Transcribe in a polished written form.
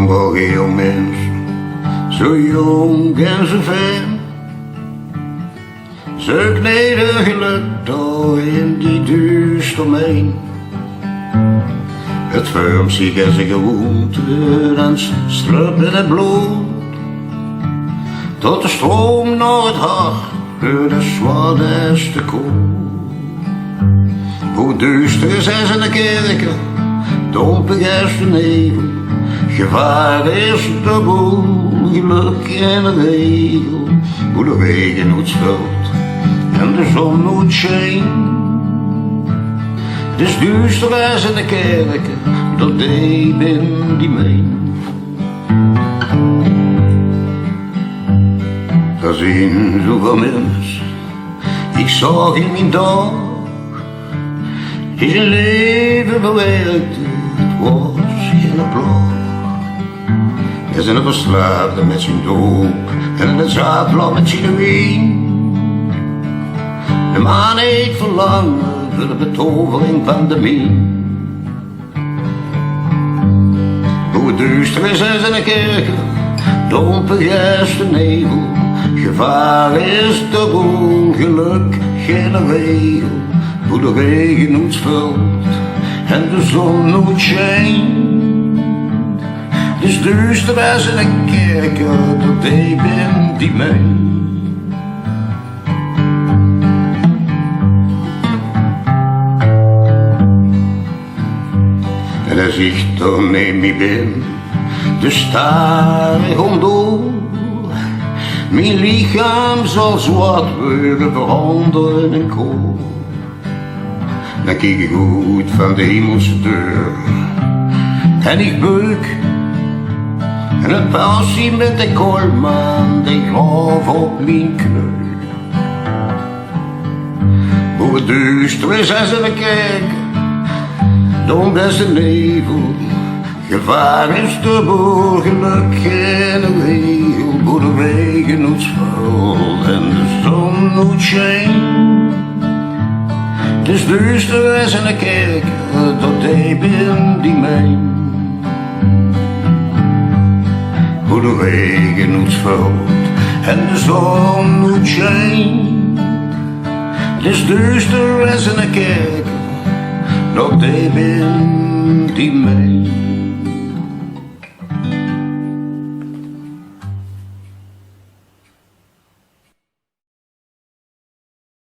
wel heel mens, zo jong en zo ver. Zoek nederigelijk door in die duister meen. Het vormt zich als een gewoonte en sluipt in het bloed. Tot de stroom naar het hart, door de zwaarste koel. Hoe duister is in de kerken, dompig is de nevel. Gevaar is dubbel, geluk in de regel. Hoe de regen nooit vult en de zon nooit schijnt. Het is duister is in de kerken, dat deed in die meen. Er zijn zoveel mensen, ik zag in mijn dag, die zijn leven bewerkte, het was geen applaus. Er zijn een verslaafde met zijn doop en een zaadblad met zijn wien. De man heeft verlangen voor de betovering van de mien. Hoe het duister is in de kerken, dompig is de nevel. Gevaar is dubbel, geluk geen regel. Hoe de regen nooit vult en de zon nooit schijnt. Het is duister is in de kerken, dat deed in die meen. En als ik dan neem me ben, dus sta ik om door. Mijn lichaam zal zwart worden veranderen in kool. Dan kijk ik uit van de hemelse deur en ik buik. En het passie met de koolman, die graf op mijn knie. Hoe het duister is als in de kerk, donker is de nevel. Gevaar is dubbel, geluk geen regel. Hoe de regen nooit valt en de zon nooit schijnt. Het is duister is in de kerk, dat deed in die meen. Hoe de regen nooit valt en de zon nooit schijnt. Het is duister is in de kerk, dat deed in die meen.